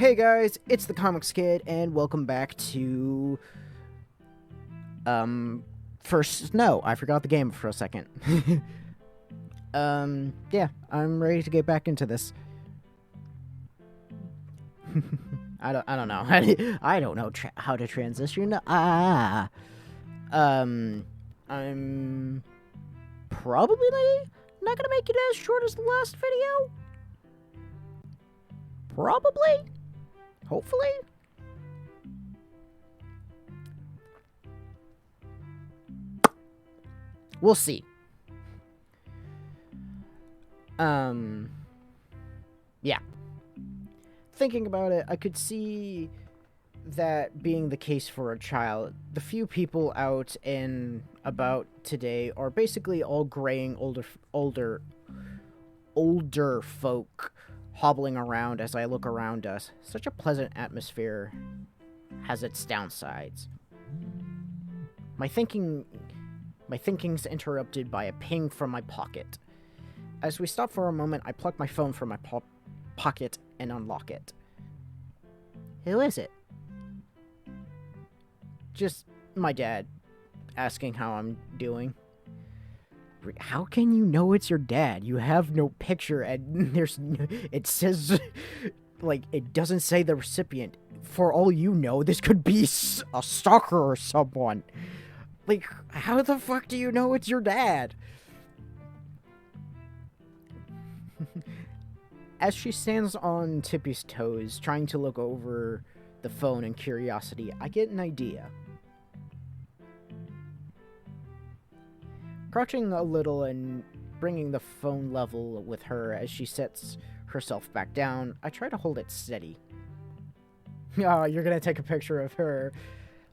Hey guys, it's the Comics Kid, and welcome back to, First Snow. I forgot the game for a second. Yeah, I'm ready to get back into this. I don't know. I don't know how to transition. I'm probably not gonna make it as short as the last video. Probably. Hopefully. We'll see. Yeah. Thinking about it, I could see that being the case for a child. The few people out and about today are basically all graying older folk hobbling around as I look around us. Such a pleasant atmosphere has its downsides. My thinking's interrupted by a ping from my pocket. As we stop for a moment, I pluck my phone from my pocket and unlock it. Who is it? Just my dad, asking how I'm doing. How can you know it's your dad? You have no picture, and it says, like, it doesn't say the recipient. For all you know, this could be a stalker or someone. Like, how the fuck do you know it's your dad? As she stands on Tippy's toes, trying to look over the phone in curiosity, I get an idea. Crouching a little and bringing the phone level with her as she sets herself back down, I try to hold it steady. Oh, you're gonna take a picture of her.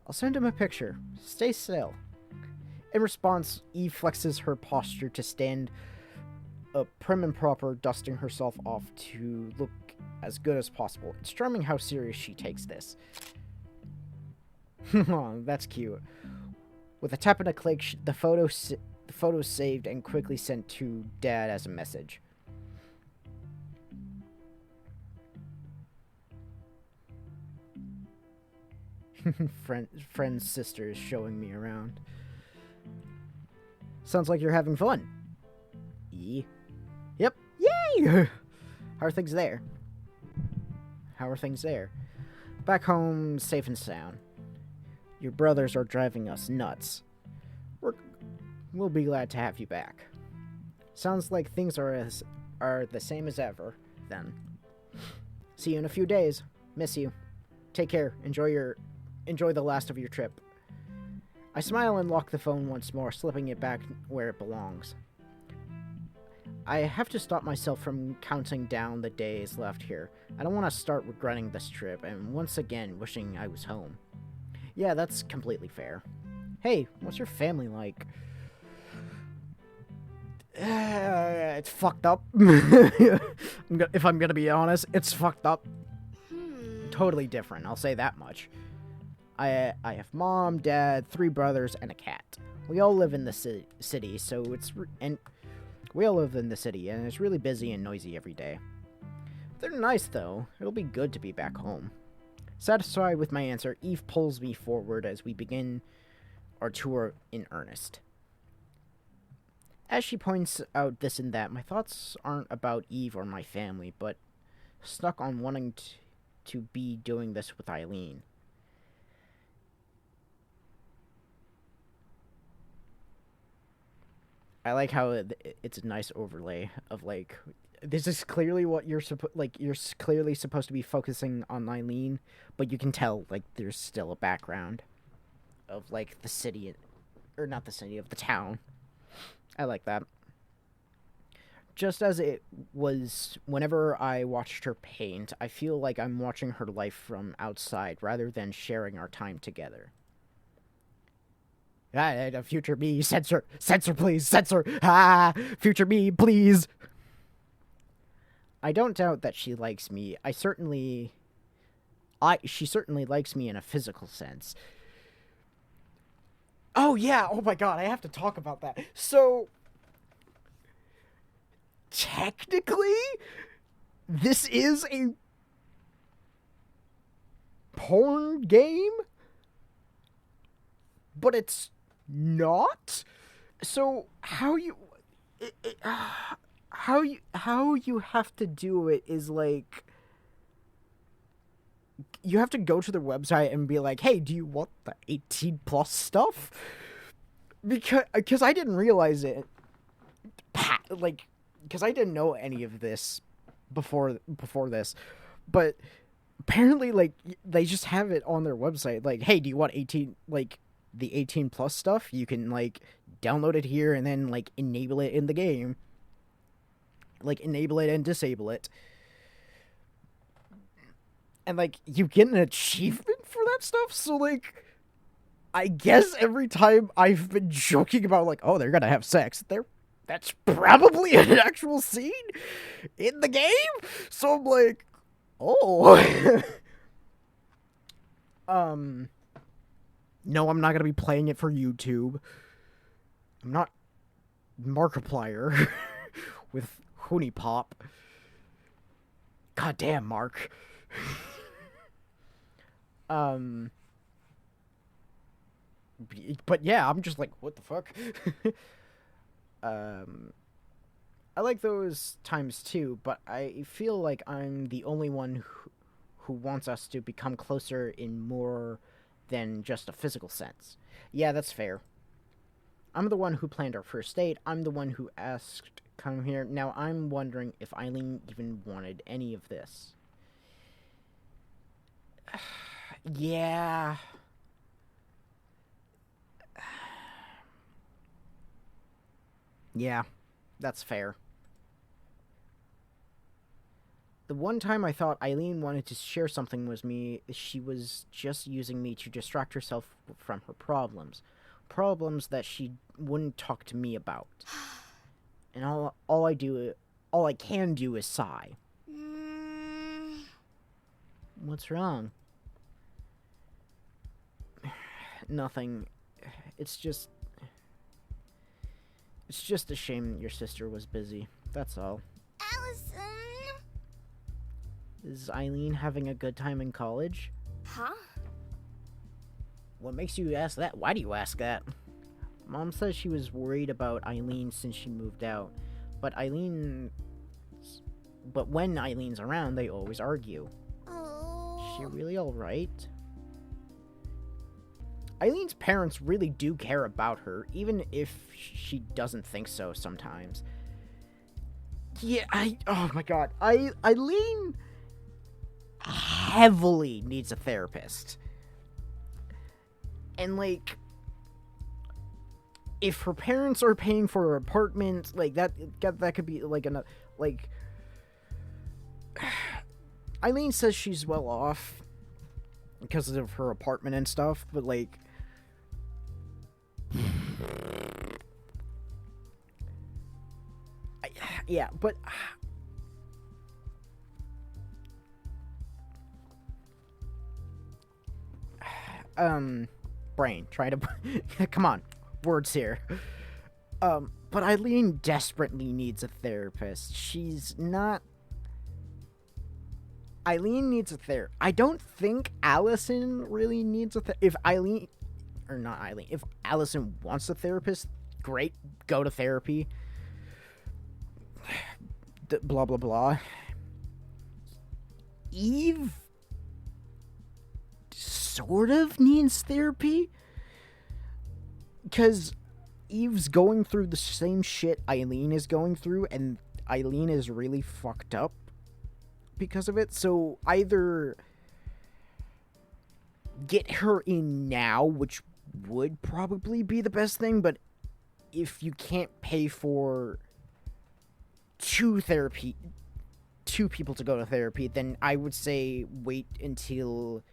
I'll send him a picture. Stay still. In response, Eve flexes her posture to stand up prim and proper, dusting herself off to look as good as possible. It's charming how serious she takes this. Oh, that's cute. With a tap and a click, the photo's saved and quickly sent to Dad as a message. Friend's sister is showing me around. Sounds like you're having fun. Yep. Yay! How are things there? Back home, safe and sound. Your brothers are driving us nuts. We'll be glad to have you back. Sounds like things are the same as ever, then. See you in a few days. Miss you. Take care. Enjoy the last of your trip. I smile and lock the phone once more, slipping it back where it belongs. I have to stop myself from counting down the days left here. I don't want to start regretting this trip and once again wishing I was home. Yeah, that's completely fair. Hey, what's your family like? It's fucked up. If I'm gonna be honest, it's fucked up. Totally different, I'll say that much. I have mom, dad, 3 brothers, and a cat. We all live in the city, and it's really busy and noisy every day. They're nice, though. It'll be good to be back home. Satisfied with my answer, Eve pulls me forward as we begin our tour in earnest. As she points out this and that, my thoughts aren't about Eve or my family, but stuck on wanting to be doing this with Eileen. I like how it's a nice overlay of, like, this is clearly what you're clearly supposed to be focusing on Eileen, but you can tell, like, there's still a background of, like, the city, or not the city, of the town. I like that. Just as it was whenever I watched her paint, I feel like I'm watching her life from outside rather than sharing our time together. Future me, censor, please, censor. Future me, please. I don't doubt that she likes me. She certainly likes me in a physical sense. Oh yeah, oh my god, I have to talk about that. So, technically, this is a porn game, but it's not. So how you have to do it is like you have to go to their website and be like, hey, do you want the 18 plus stuff? Because I didn't realize it, like, because I didn't know any of this before this, but apparently, like, they just have it on their website, like, hey, do you want 18, like, the 18 plus stuff? You can, like, download it here and then, like, enable it in the game. Like, enable it and disable it. And, like, you get an achievement for that stuff, so, like, I guess every time I've been joking about, like, oh, they're gonna have sex, that's probably an actual scene in the game? So I'm like, oh. No, I'm not gonna be playing it for YouTube. I'm not Markiplier with Hoonie Pop. God damn, Mark. But yeah, I'm just like, what the fuck? I like those times too, but I feel like I'm the only one who wants us to become closer in more than just a physical sense. Yeah, that's fair. I'm the one who planned our first date. I'm the one who asked come here. Now I'm wondering if Eileen even wanted any of this. Yeah. Yeah, that's fair. The one time I thought Eileen wanted to share something with me, she was just using me to distract herself from her problems. Problems that she wouldn't talk to me about. And all I can do is sigh. What's wrong? Nothing. It's just a shame your sister was busy. That's all. Allison! Is Eileen having a good time in college? Huh? What makes you ask that? Why do you ask that? Mom says she was worried about Eileen since she moved out. But when Eileen's around, they always argue. Oh. Is she really alright? Eileen's parents really do care about her, even if she doesn't think so sometimes. Yeah, oh my god. Eileen heavily needs a therapist. And, like, if her parents are paying for her apartment, like, that could be, like, Eileen says she's well off because of her apartment and stuff, but, like, yeah, but brain, try to come on, words here. But Eileen desperately needs a therapist. Eileen needs a therapist. I don't think Allison really needs a if Allison wants a therapist, great, go to therapy. Blah, blah, blah. Eve sort of needs therapy, because Eve's going through the same shit Eileen is going through, and Eileen is really fucked up because of it. So either get her in now, which would probably be the best thing, but if you can't pay for two people to go to therapy, then I would say wait until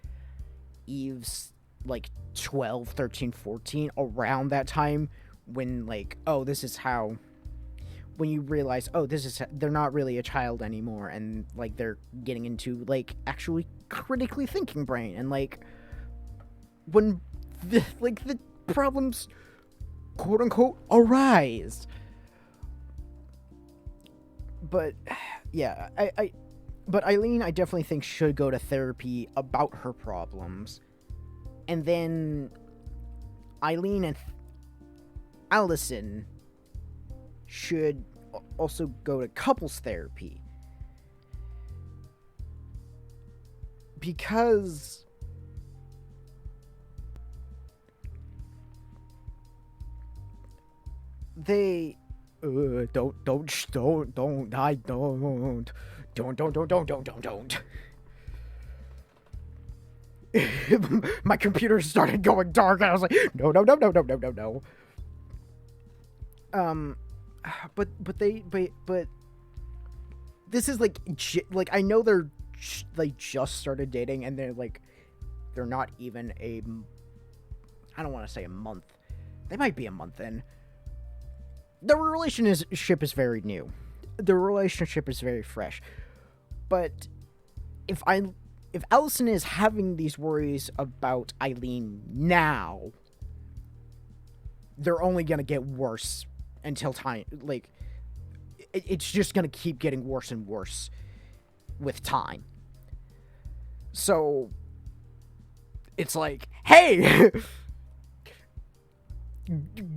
Eve's like 12, 13, 14, around that time, when, like, oh, this is how, when you realize, oh, they're not really a child anymore, and, like, they're getting into, like, actually critically thinking brain, and, like, when the problems, quote unquote, arise. But yeah, But Eileen, I definitely think, should go to therapy about her problems. And then Eileen and Allison should also go to couples therapy. Because they don't I don't. My computer started going dark and I was like, no. But this is like I know they're just started dating and they're not even I don't want to say a month. They might be a month in. The relationship is very new. The relationship is very fresh. But if Allison is having these worries about Eileen now, they're only gonna get worse until time. It's just gonna keep getting worse and worse with time. So it's like, hey,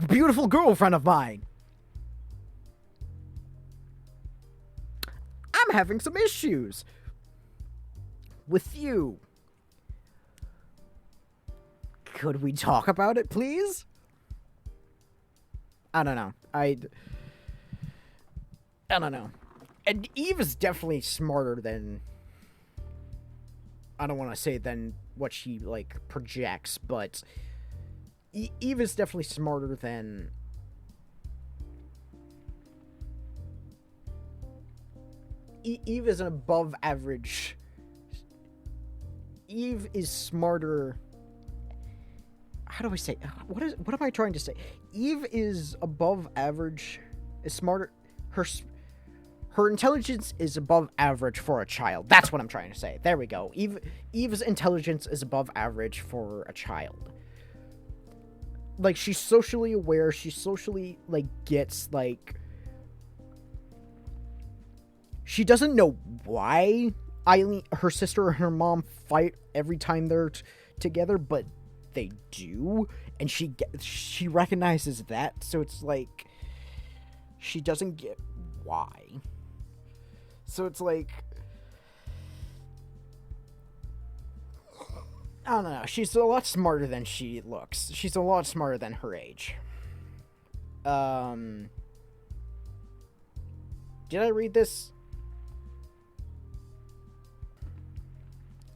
beautiful girlfriend of mine, I'm having some issues with you. Could we talk about it, please? I don't know. I don't know. And Eve is definitely smarter than... I don't want to say than what she, projects, but... Eve is definitely smarter than... Eve is an above average... Eve is smarter... How do I say... What am I trying to say? Eve is above average... Is smarter... Her intelligence is above average for a child. That's what I'm trying to say. There we go. Eve's intelligence is above average for a child. She's socially aware. She socially, gets, She doesn't know why Eileen, her sister, and her mom fight every time they're together, but they do. And she recognizes that, so it's she doesn't get why. So it's I don't know. She's a lot smarter than she looks. She's a lot smarter than her age. Did I read this?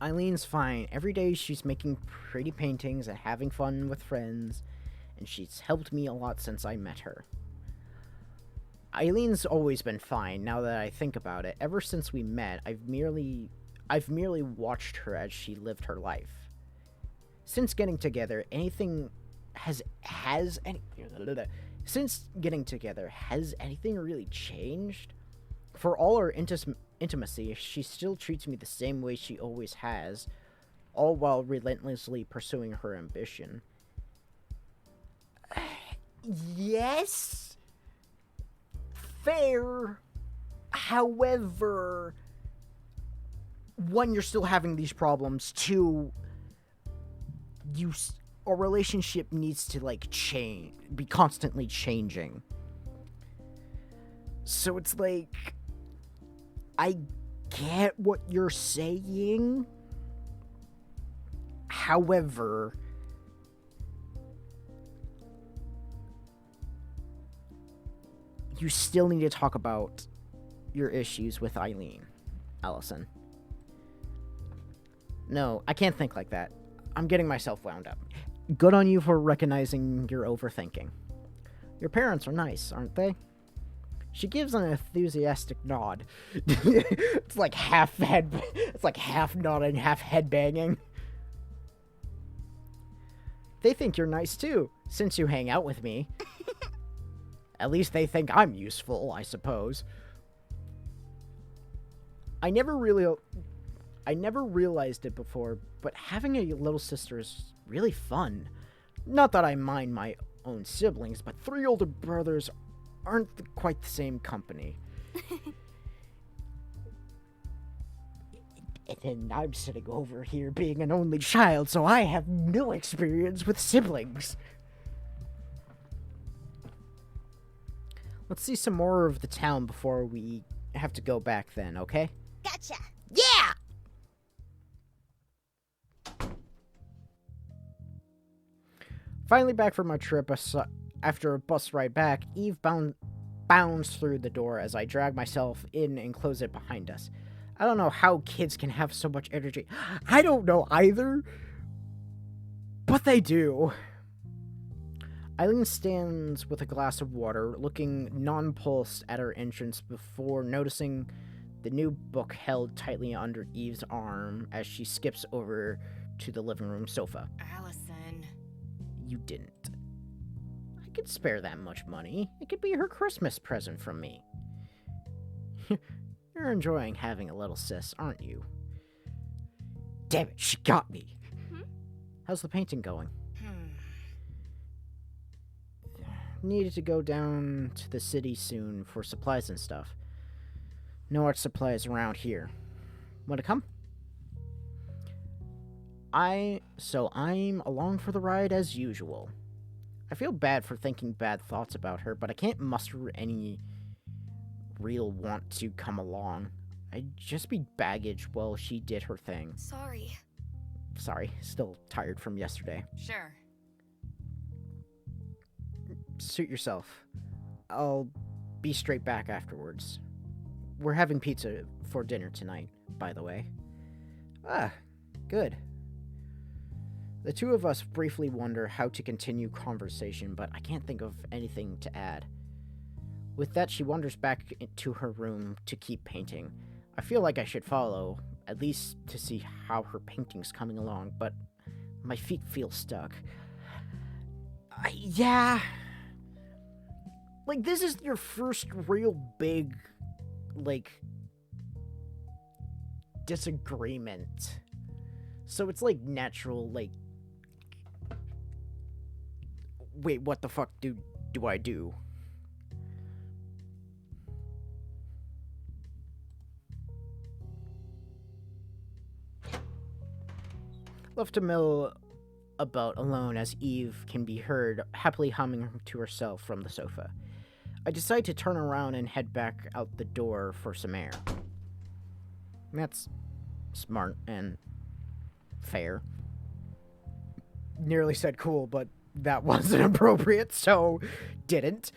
Eileen's fine. Every day she's making pretty paintings and having fun with friends, and she's helped me a lot since I met her. Eileen's always been fine, now that I think about it. Ever since we met, I've merely watched her as she lived her life. Since getting together, has anything really changed? For all our intimacy, she still treats me the same way she always has, all while relentlessly pursuing her ambition. Yes? Fair. However, one, you're still having these problems. Two, a relationship needs to change, be constantly changing. So it's I get what you're saying. However, you still need to talk about your issues with Eileen, Allison. No, I can't think like that. I'm getting myself wound up. Good on you for recognizing your overthinking. Your parents are nice, aren't they? She gives an enthusiastic nod. It's half nodding, half head banging. They think you're nice too, since you hang out with me. At least they think I'm useful, I suppose. I never realized it before, but having a little sister is really fun. Not that I mind my own siblings, but 3 older brothers aren't quite the same company. And then I'm sitting over here being an only child, so I have no experience with siblings. Let's see some more of the town before we have to go back then, okay? Gotcha. Yeah! Finally back from my trip, after a bus ride back, Eve bounds through the door as I drag myself in and close it behind us. I don't know how kids can have so much energy. I don't know either, but they do. Eileen stands with a glass of water, looking nonplussed at her entrance before noticing the new book held tightly under Eve's arm as she skips over to the living room sofa. Allison. You didn't. I could spare that much money. It could be her Christmas present from me. You're enjoying having a little sis, aren't you? Damn it, she got me. How's the painting going? Needed to go down to the city soon for supplies and stuff. No art supplies around here. Wanna come? I'm along for the ride as usual. I feel bad for thinking bad thoughts about her, but I can't muster any real want to come along. I'd just be baggage while she did her thing. Sorry. Sorry, still tired from yesterday. Sure. Suit yourself. I'll be straight back afterwards. We're having pizza for dinner tonight, by the way. Ah, good. The two of us briefly wonder how to continue conversation, but I can't think of anything to add. With that, she wanders back into her room to keep painting. I feel like I should follow, at least to see how her painting's coming along, but my feet feel stuck. Yeah. Like, this is your first real big, disagreement. So it's, natural, wait, what the fuck do I do? Left to mill about alone as Eve can be heard happily humming to herself from the sofa. I decide to turn around and head back out the door for some air. That's smart and fair. Nearly said cool, but that wasn't appropriate, so didn't.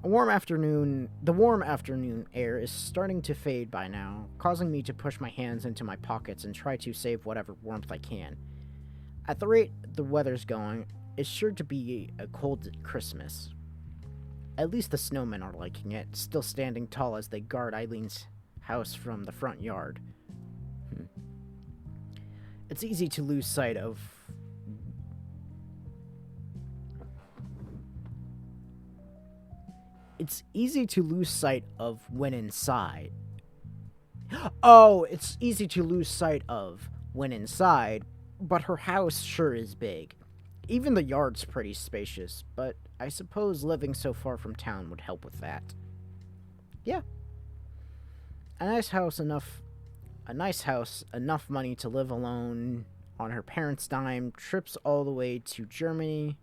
The warm afternoon air is starting to fade by now, causing me to push my hands into my pockets and try to save whatever warmth I can. At the rate the weather's going, it's sure to be a cold Christmas. At least the snowmen are liking it, still standing tall as they guard Eileen's house from the front yard. It's easy to lose sight of when inside. Oh, it's easy to lose sight of when inside, but her house sure is big. Even the yard's pretty spacious, but I suppose living so far from town would help with that. Yeah. A nice house, enough money to live alone on her parents' dime, trips all the way to Germany.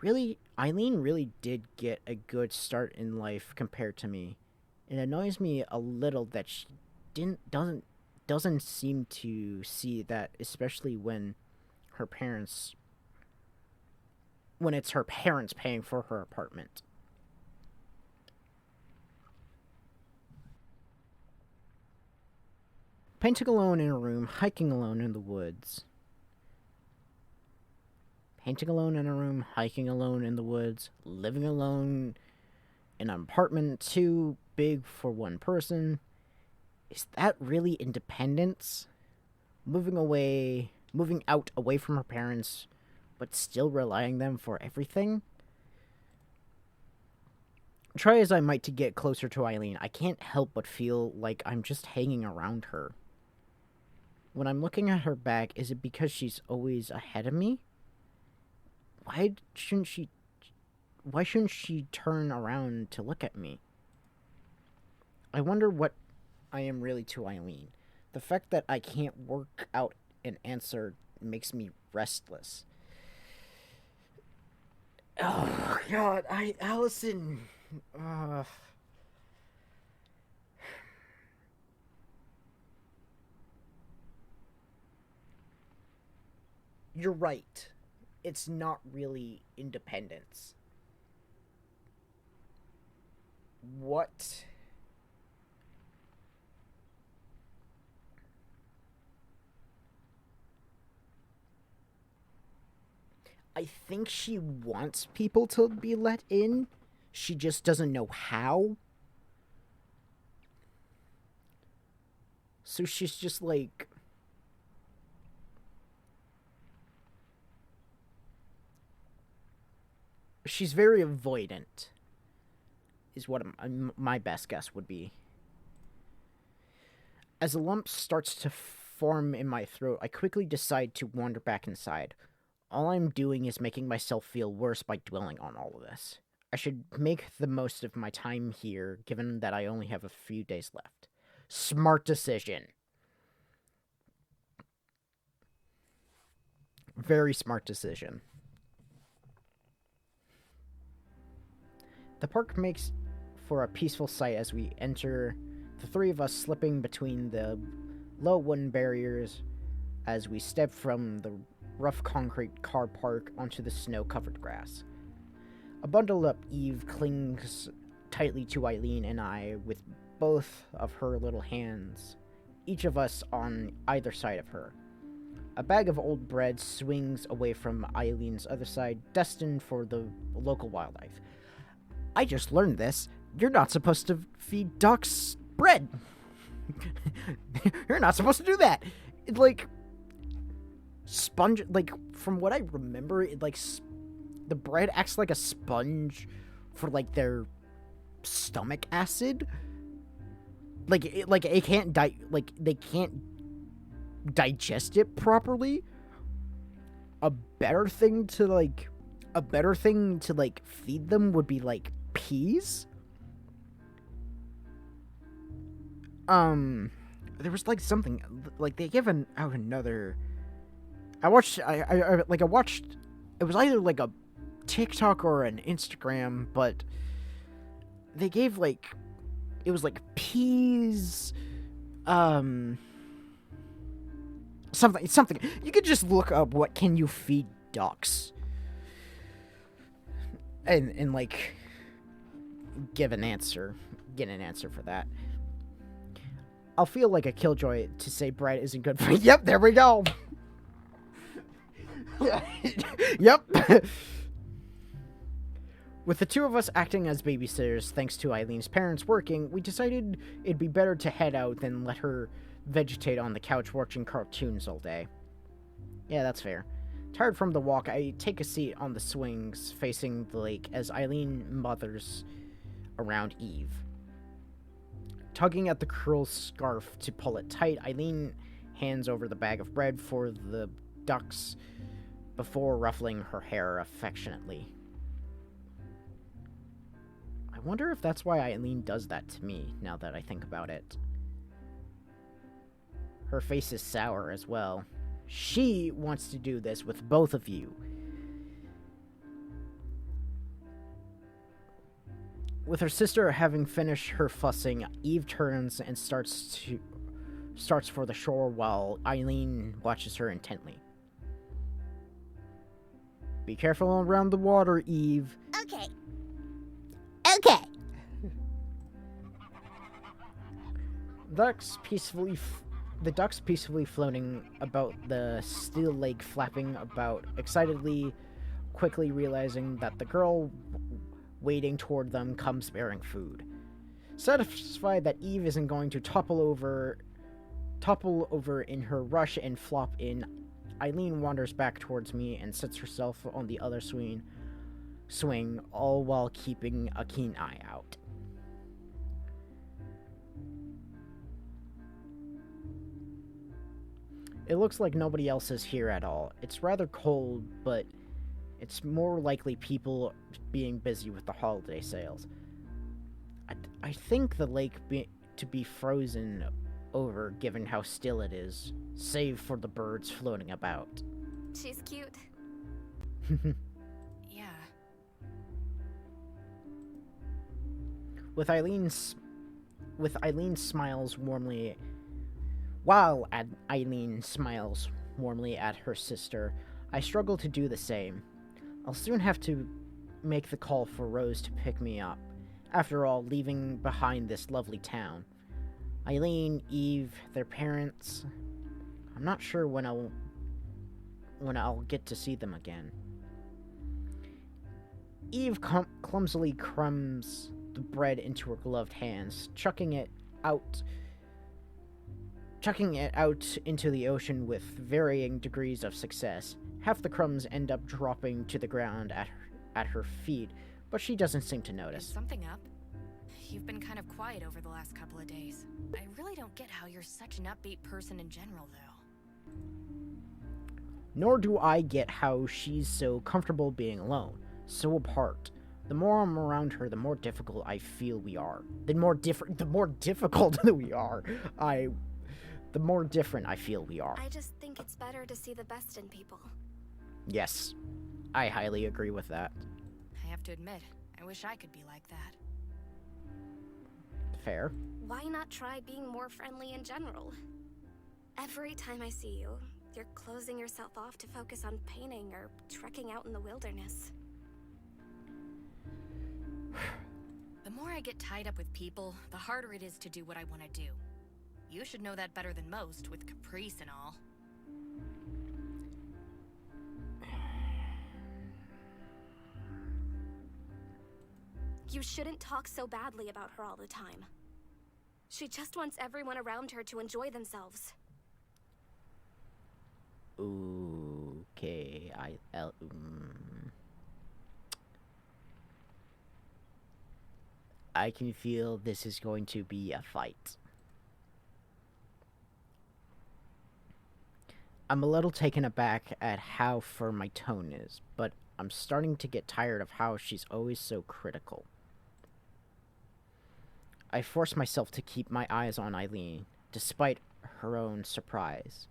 Really, Eileen really did get a good start in life compared to me. It annoys me a little that she doesn't seem to see that, especially when it's her parents paying for her apartment. Painting alone in a room, hiking alone in the woods. Painting alone in a room, hiking alone in the woods, living alone in an apartment too big for one person. Is that really independence? Moving out away from her parents, but still relying on them for everything? Try as I might to get closer to Eileen, I can't help but feel like I'm just hanging around her. When I'm looking at her back, is it because she's always ahead of me? Why shouldn't she turn around to look at me? I wonder what I am really to Eileen. The fact that I can't work out an answer makes me restless. Oh, God, Allison... You're right. It's not really independence. What? I think she wants people to be let in. She just doesn't know how. So she's just like... She's very avoidant, is what my best guess would be. As a lump starts to form in my throat, I quickly decide to wander back inside. All I'm doing is making myself feel worse by dwelling on all of this. I should make the most of my time here, given that I only have a few days left. Smart decision. Very smart decision. The park makes for a peaceful sight as we enter, the three of us slipping between the low wooden barriers as we step from the rough concrete car park onto the snow-covered grass. A bundled-up Eve clings tightly to Eileen and I with both of her little hands, each of us on either side of her. A bag of old bread swings away from Eileen's other side, destined for the local wildlife. I just learned this. You're not supposed to feed ducks bread. You're not supposed to do that. It, like, sponge, like, from what I remember, it, like, the bread acts like a sponge for, like, their stomach acid. Like, it can't, they can't digest it properly. A better thing to feed them would be, like, peas. There was, like, something, like, they give out another... I watched, it was either, like, a TikTok or an Instagram, but they gave, like, it was, like, peas, something. You could just look up what can you feed ducks, and like, get an answer for that. I'll feel like a killjoy to say bread isn't good for you. Yep, there we go. Yep. With the two of us acting as babysitters, thanks to Eileen's parents working, we decided it'd be better to head out than let her vegetate on the couch watching cartoons all day. Yeah, that's fair. Tired from the walk, I take a seat on the swings facing the lake as Eileen mothers around Eve. Tugging at the curl scarf to pull it tight, Eileen hands over the bag of bread for the ducks before ruffling her hair affectionately. I wonder if that's why Eileen does that to me, now that I think about it. Her face is sour as well. She wants to do this with both of you. With her sister having finished her fussing, Eve turns and starts for the shore while Eileen watches her intently. Be careful around the water, Eve. Okay. The ducks peacefully floating about the still lake, flapping about excitedly, quickly realizing that the girl wading toward them comes bearing food. Satisfied that Eve isn't going to topple over in her rush and flop in, Eileen wanders back towards me and sits herself on the other swing, all while keeping a keen eye out. It looks like nobody else is here at all. It's rather cold, but it's more likely people being busy with the holiday sales. I think the lake to be frozen over given how still it is, save for the birds floating about. She's cute. Yeah. With Eileen smiles warmly, while Eileen smiles warmly at her sister, I struggle to do the same. I'll soon have to make the call for Rose to pick me up. After all, leaving behind this lovely town. Eileen, Eve, their parents. I'm not sure when I'll get to see them again. Eve clumsily crumbs the bread into her gloved hands, chucking it out into the ocean with varying degrees of success. Half the crumbs end up dropping to the ground at her feet, but she doesn't seem to notice. Is something up? You've been kind of quiet over the last couple of days. I really don't get how you're such an upbeat person in general, though. Nor do I get how she's so comfortable being alone, so apart. The more I'm around her, the more difficult I feel we are. The more difficult we are. The more different I feel we are. I just think it's better to see the best in people. Yes, I highly agree with that. I have to admit, I wish I could be like that. Fair. Why not try being more friendly in general? Every time I see you, you're closing yourself off to focus on painting or trekking out in the wilderness. The more I get tied up with people, the harder it is to do what I want to do. You should know that better than most, with Caprice and all. You shouldn't talk so badly about her all the time. She just wants everyone around her to enjoy themselves. Okay, I can feel this is going to be a fight. I'm a little taken aback at how firm my tone is, but I'm starting to get tired of how she's always so critical. I force myself to keep my eyes on Eileen, despite her own surprise.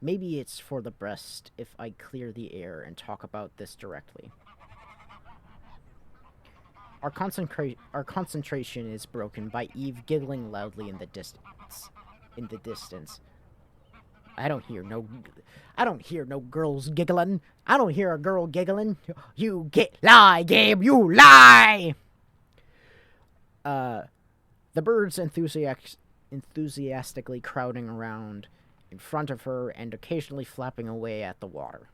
Maybe it's for the best if I clear the air and talk about this directly. Our concentration is broken by Eve giggling loudly in the distance. I don't hear no girls giggling. I don't hear a girl giggling. You lie, Gabe, you lie! The birds enthusiastically crowding around in front of her and occasionally flapping away at the water.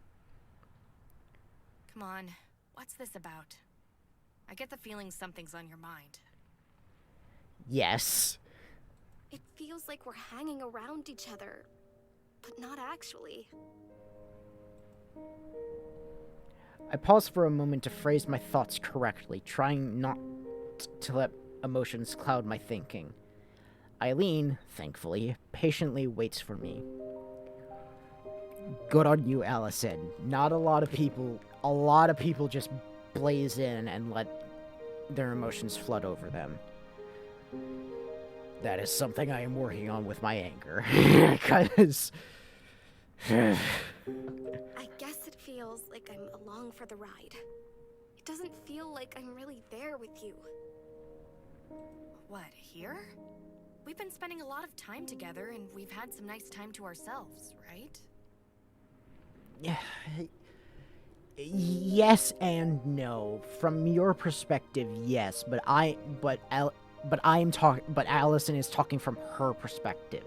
Come on, what's this about? I get the feeling something's on your mind. Yes. It feels like we're hanging around each other, but not actually. I pause for a moment to phrase my thoughts correctly, trying not to let emotions cloud my thinking. Eileen, thankfully, patiently waits for me. Good on you, Allison. Not a lot of people just blaze in and let their emotions flood over them. That is something I am working on with my anger. Because... I guess it feels like I'm along for the ride. It doesn't feel like I'm really there with you. What, here? We've been spending a lot of time together, and we've had some nice time to ourselves, right? Yes and no. From your perspective, yes, but Allison is talking from her perspective.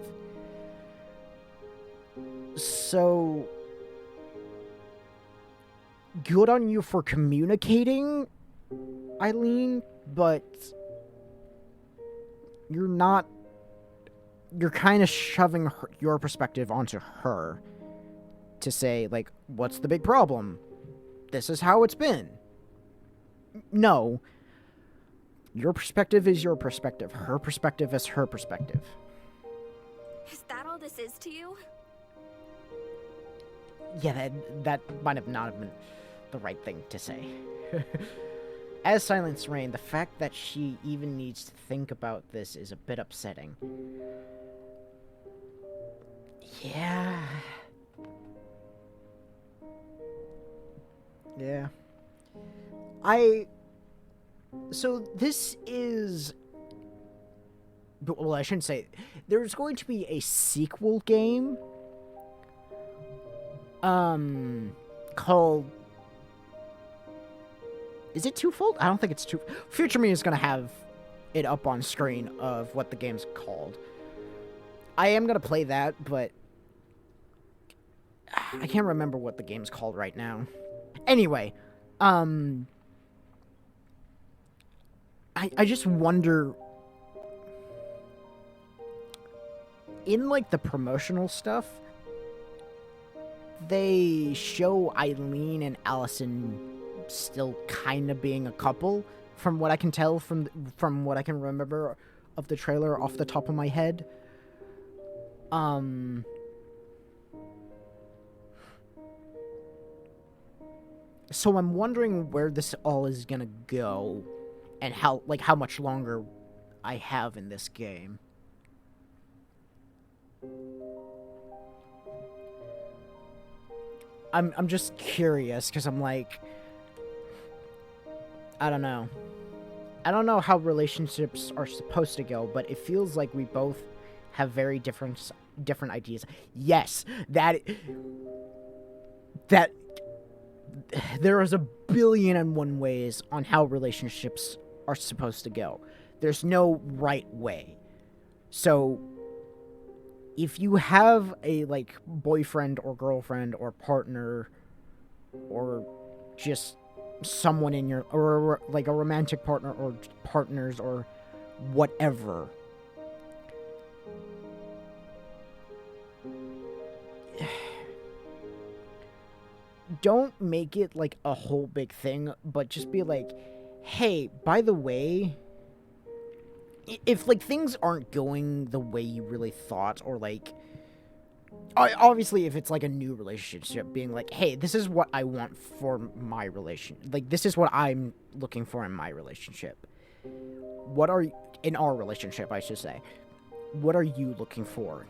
So good on you for communicating, Eileen, but you're kind of shoving your perspective onto her to say, like, what's the big problem? This is how it's been. No. Your perspective is your perspective. Her perspective is her perspective. Is that all this is to you? Yeah, that might have not have been the right thing to say. As silence reigned, the fact that she even needs to think about this is a bit upsetting. Yeah. Yeah. So this is... Well, I shouldn't say... There's going to be a sequel game. Called... Is it twofold? I don't think it's two... Future Me is going to have it up on screen of what the game's called. I am going to play that, but... I can't remember what the game's called right now. Anyway, I just wonder... In, like, the promotional stuff, they show Eileen and Allison still kind of being a couple, from what I can tell, from what I can remember of the trailer off the top of my head. So I'm wondering where this all is gonna go, and how much longer I have in this game. I'm just curious, because I'm like, I don't know. I don't know how relationships are supposed to go, but it feels like we both have very different ideas. Yes, that there is a billion and one ways on how relationships are supposed to go. There's no right way. So if you have a, like, boyfriend or girlfriend or partner or just someone in your, or like a romantic partner or partners or whatever, don't make it like a whole big thing, but just be like, hey, by the way, if, like, things aren't going the way you really thought, or, like, obviously if it's like a new relationship, being like, hey, this is what I want for my like, this is what I'm looking for in my relationship. In our relationship, I should say. What are you looking for?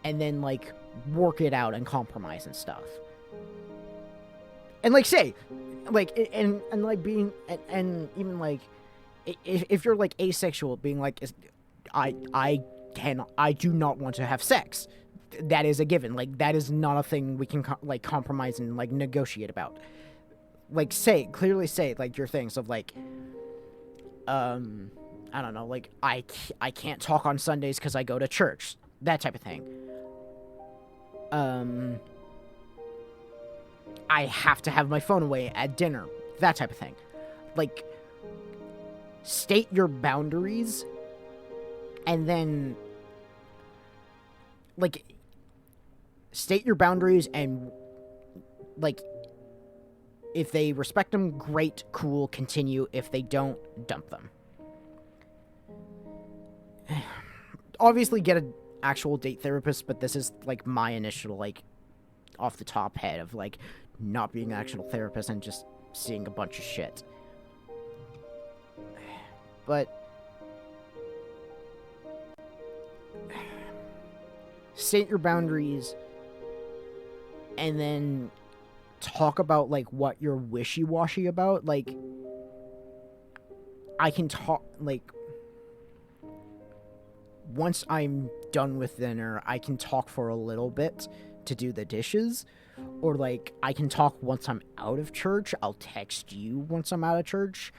And then, like, work it out and compromise and stuff. And, like, say, like, and like, being, and even, like, if you're, like, asexual, being like, I do not want to have sex. That is a given. Like, that is not a thing we can, like, compromise and, like, negotiate about. Like, clearly say, like, your things of, like, I don't know, like, I can't talk on Sundays because I go to church. That type of thing. I have to have my phone away at dinner. That type of thing. Like, state your boundaries, and then, like, state your boundaries, and, like, if they respect them, great, cool, continue. If they don't, dump them. Obviously, get an actual date therapist, but this is, like, my initial, like, off the top head of, like, not being an actual therapist and just seeing a bunch of shit. But state your boundaries, and then talk about, like, what you're wishy-washy about. Like, I can talk, like, once I'm done with dinner, I can talk for a little bit to do the dishes. Or, like, I can talk once I'm out of church. I'll text you once I'm out of church.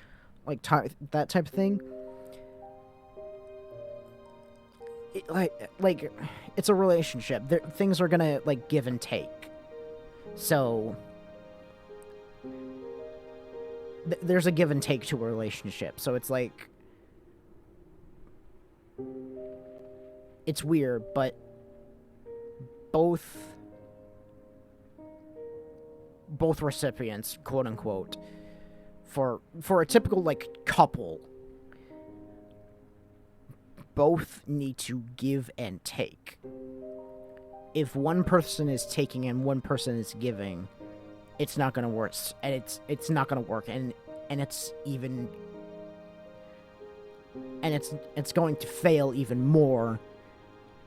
Like, that type of thing. Like, it's a relationship. Things are gonna, like, give and take. So, there's a give and take to a relationship. So it's like, it's weird, but both recipients, quote unquote, for a typical, like, couple, both need to give and take. If one person is taking and one person is giving, it's not gonna work, and it's not gonna work, and it's even, and it's going to fail even more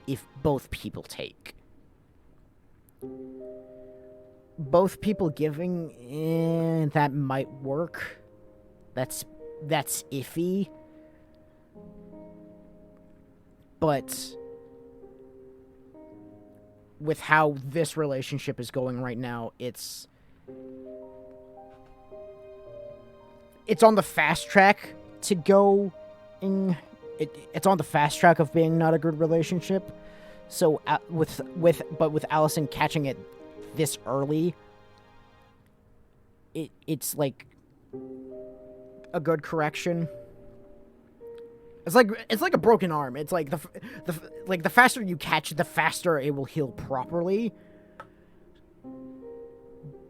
if both people take. both people giving, that might work. That's iffy. But with how this relationship is going right now, it's on the fast track to go in. It's on the fast track of being not a good relationship. So with Allison catching it this early, it's like a good correction. It's like a broken arm. It's like the faster you catch, the faster it will heal properly.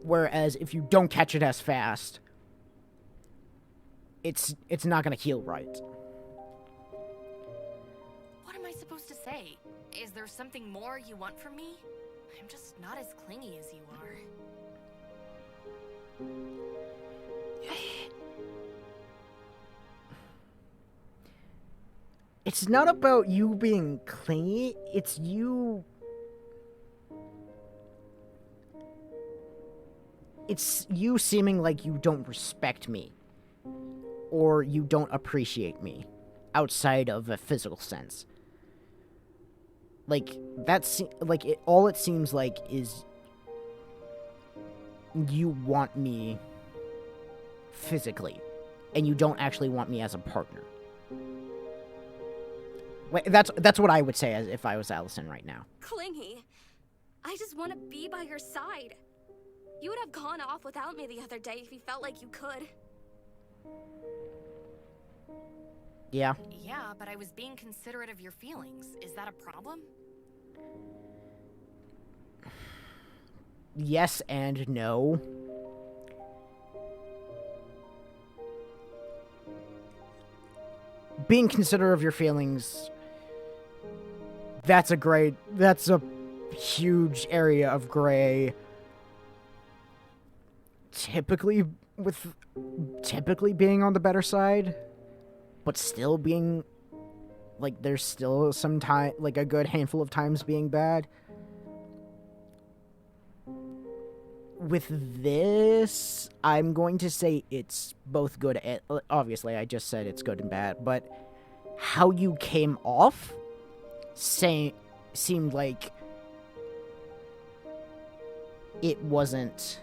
Whereas if you don't catch it as fast, it's not gonna heal right. What am I supposed to say? Is there something more you want from me? I'm just not as clingy as you are. It's not about you being clingy, it's you... It's you seeming like you don't respect me. Or you don't appreciate me. Outside of a physical sense. Like, all it seems like is... You want me... physically. And you don't actually want me as a partner. Wait, that's what I would say as if I was Allison right now. Clingy. I just want to be by your side. You would have gone off without me the other day if you felt like you could. Yeah. Yeah, but I was being considerate of your feelings. Is that a problem? Yes and no. Being considerate of your feelings, that's a huge area of gray. Typically being on the better side, but still being, like, there's still some time, like, a good handful of times being bad. With this, I'm going to say it's both good and... Obviously, I just said it's good and bad, but how you came off seemed like it wasn't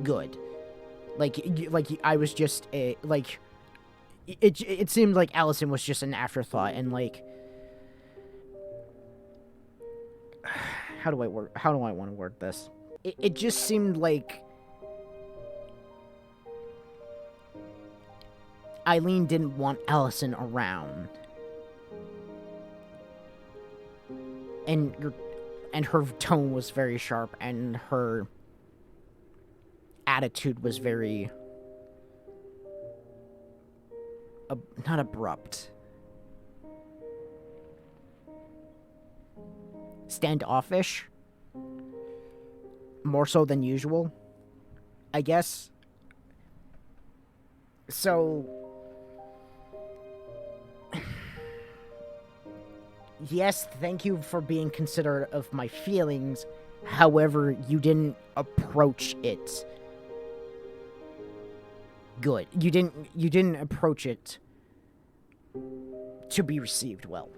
good. Like I was just like... It seemed like Allison was just an afterthought, and, like... How do I want to word this? It just seemed like Eileen didn't want Allison around. And her tone was very sharp, and her attitude was very... not abrupt. Standoffish. More so than usual, I guess. So... Yes, thank you for being considerate of my feelings. However, you didn't approach it good. You didn't approach it to be received well.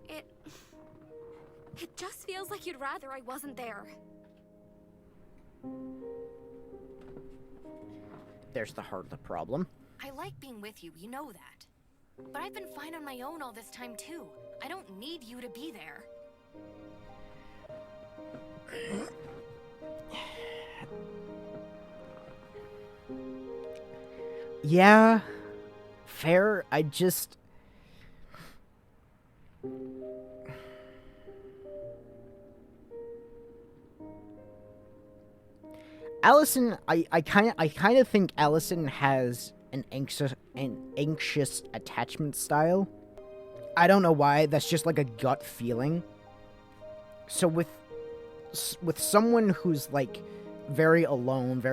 It just feels like you'd rather I wasn't there. There's the heart of the problem. I like being with you, you know that. But I've been fine on my own all this time, too. I don't need you to be there. Yeah, fair. I just... Allison, I kind of think Allison has an anxious attachment style. I don't know why. That's just like a gut feeling. So with someone who's like very alone,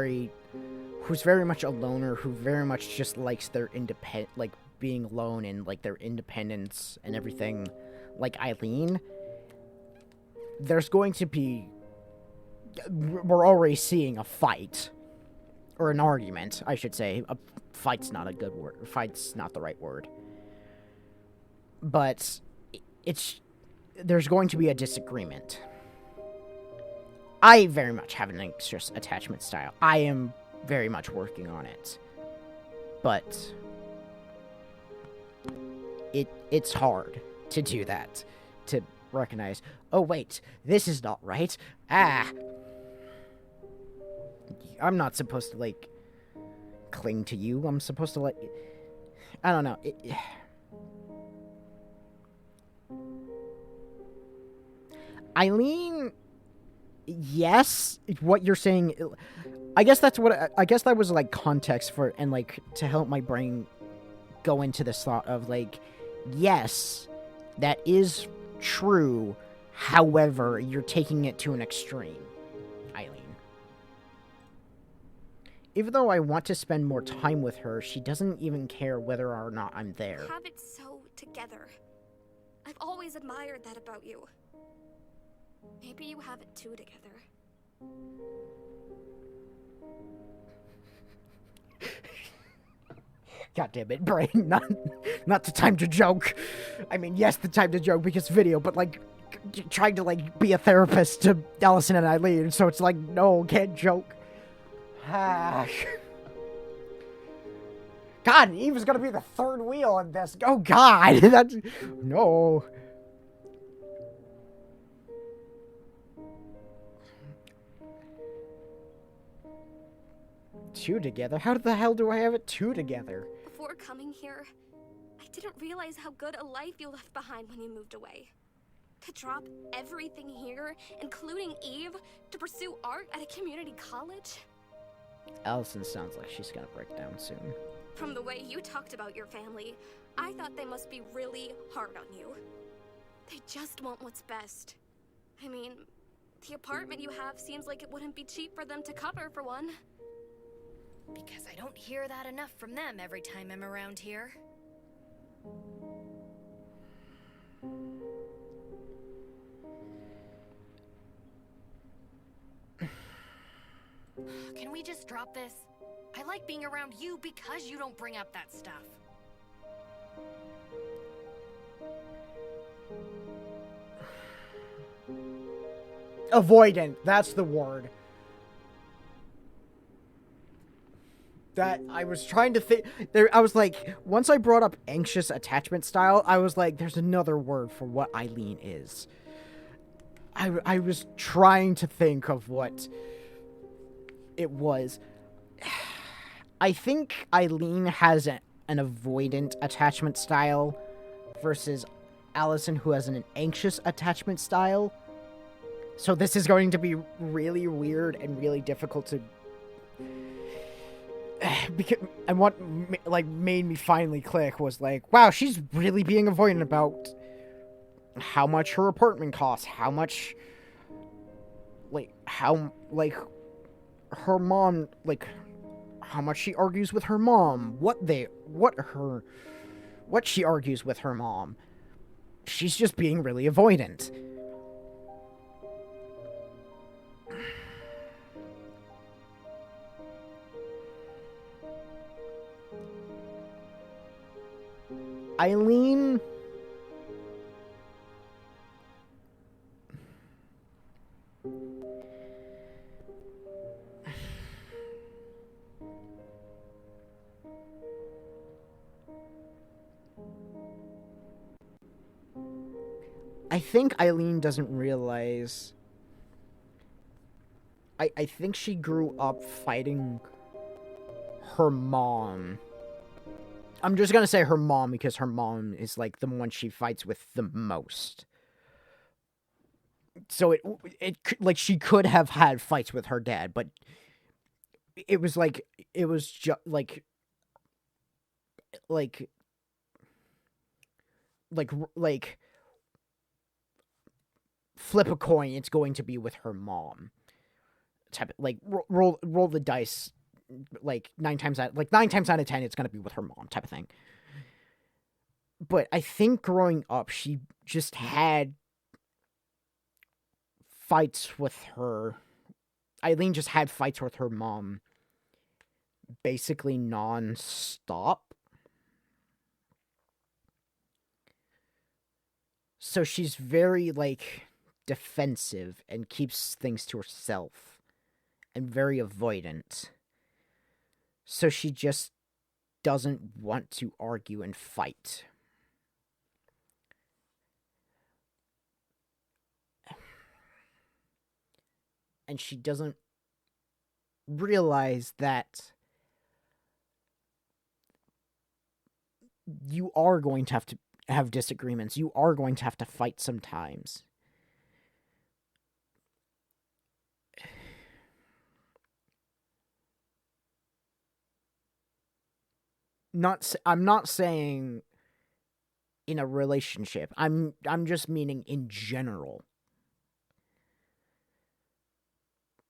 who's very much a loner, who very much just likes their like being alone and like their independence and everything, like Eileen, there's going to be... We're already seeing a fight. Or an argument, I should say. A fight's not a good word. Fight's not the right word. But there's going to be a disagreement. I very much have an anxious attachment style. I am very much working on it. But it's hard to do that. To recognize, oh wait, this is not right. I'm not supposed to, like, cling to you. I'm supposed to, like... I don't know. Eileen... Yes, what you're saying... I guess that's what... I guess that was, like, context for... And, like, to help my brain go into this thought of, like... Yes, that is true. However, you're taking it to an extreme, Eileen. Even though I want to spend more time with her, she doesn't even care whether or not I'm there. You have it so together. I've always admired that about you. Maybe you have it too together. God damn it, brain. Not the time to joke. I mean, yes, the time to joke because video, but, like, trying to, like, be a therapist to Allison and Eileen, so it's like, no, can't joke. God, Eva's gonna be the third wheel in this. Oh, God, that's... No. Two together? How the hell do I have it two together? Before coming here, I didn't realize how good a life you left behind when you moved away. To drop everything here, including Eve, to pursue art at a community college? Allison sounds like she's gonna break down soon. From the way you talked about your family, I thought they must be really hard on you. They just want what's best. I mean, the apartment you have seems like it wouldn't be cheap for them to cover, for one. Because I don't hear that enough from them every time I'm around here. Can we just drop this? I like being around you because you don't bring up that stuff. Avoidant, that's the word. That I was trying to think there. I was like, once I brought up anxious attachment style, I was like, there's another word for what Eileen is. I was trying to think of what it was. I think Eileen has an avoidant attachment style versus Allison, who has an anxious attachment style. So this is going to be really weird and really difficult to... Because, and what, like, made me finally click was like, wow, she's really being avoidant about how much her apartment costs, how much, like, how, like, her mom, like, how much she argues with her mom, what she argues with her mom. She's just being really avoidant. Eileen... I think Eileen doesn't realize... I think she grew up fighting her mom. I'm just gonna say her mom because her mom is, like, the one she fights with the most. So it like, she could have had fights with her dad, but it was just, like, flip a coin, it's going to be with her mom. Type, like, roll the dice. Like, 9 times out of 10, it's gonna be with her mom, type of thing. But I think growing up, she just had fights with her. Eileen just had fights with her mom basically non-stop. So she's very, like, defensive and keeps things to herself and very avoidant. So she just doesn't want to argue and fight. And she doesn't realize that you are going to have disagreements. You are going to have to fight sometimes. I'm not saying in a relationship. I'm just meaning in general.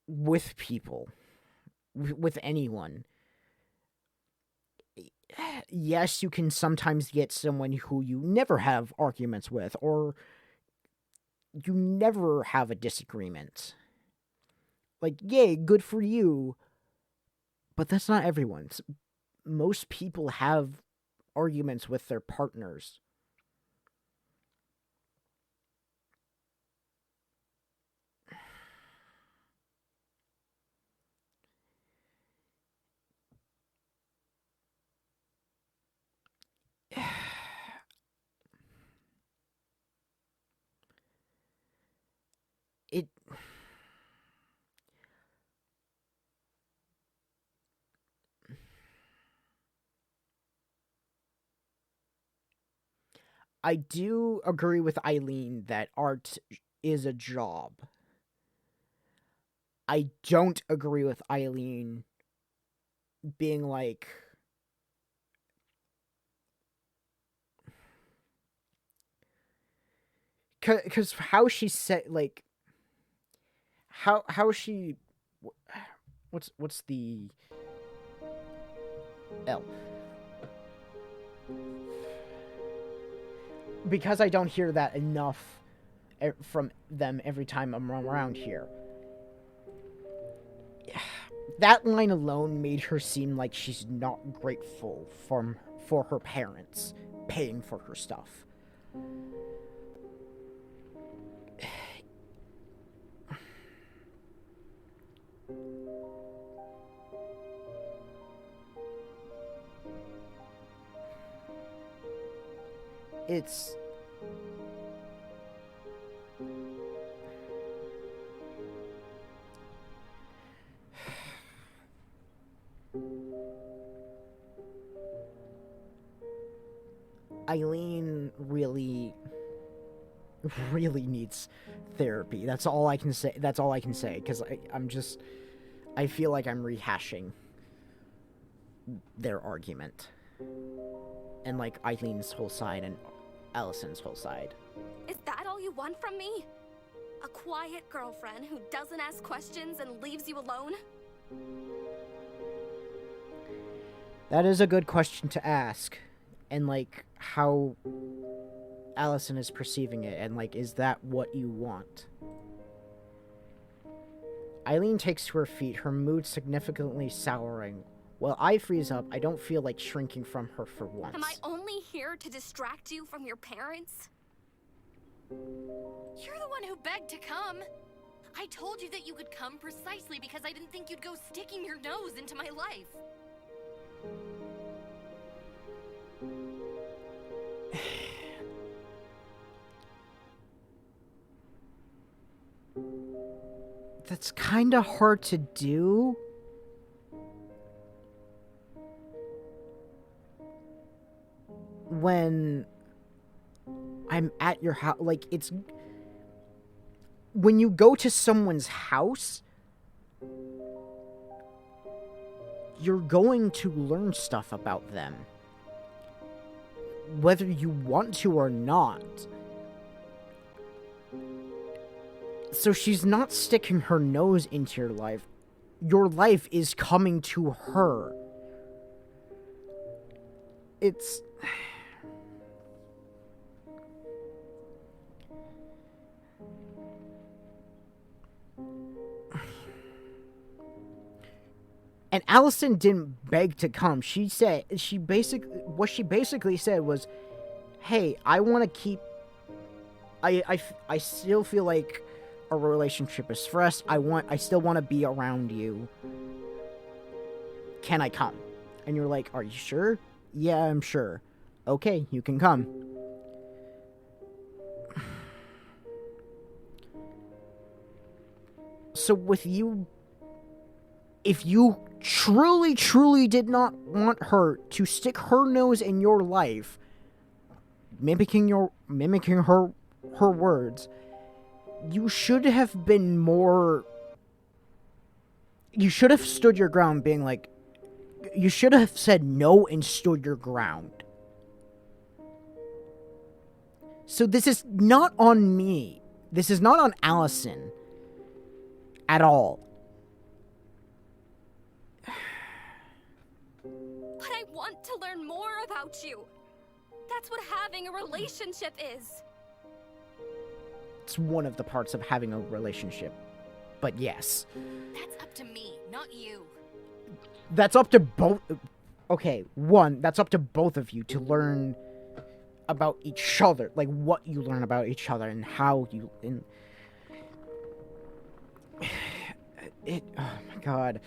With people. With anyone. Yes, you can sometimes get someone who you never have arguments with, or you never have a disagreement. Like, yay, good for you. But that's not everyone's. Most people have arguments with their partners. It... I do agree with Eileen that art is a job. I don't agree with Eileen being like... Because how she said, like... How she... What's the... L... Because I don't hear that enough from them every time I'm around here. That line alone made her seem like she's not grateful for her parents paying for her stuff. It's... Eileen really needs therapy. That's all I can say. Because I feel like I'm rehashing their argument. And, like, Eileen's whole side and Allison's whole side. Is that all you want from me? A quiet girlfriend who doesn't ask questions and leaves you alone? That is a good question to ask. And, like, how Allison is perceiving it. And, like, is that what you want? Eileen takes to her feet, her mood significantly souring. While I freeze up, I don't feel like shrinking from her for once. Am I only here to distract you from your parents? You're the one who begged to come. I told you that you could come precisely because I didn't think you'd go sticking your nose into my life. That's kinda hard to do. When I'm at your house, like, it's... When you go to someone's house, you're going to learn stuff about them. Whether you want to or not. So she's not sticking her nose into your life. Your life is coming to her. It's... And Allison didn't beg to come. What she basically said was, hey, I want to keep, I still feel like our relationship is fresh. I still want to be around you. Can I come? And you're like, are you sure? Yeah, I'm sure. Okay, you can come. So with you, if you truly, truly did not want her to stick her nose in your life, mimicking her words, you should have been more. You should have stood your ground, being like, you should have said no and stood your ground. So this is not on me. This is not on Allison. At all. But I want to learn more about you. That's what having a relationship is. It's one of the parts of having a relationship. But yes. That's up to me, not you. That's up to both. Okay, that's up to both of you to learn about each other. Like, what you learn about each other and how you... Oh my god.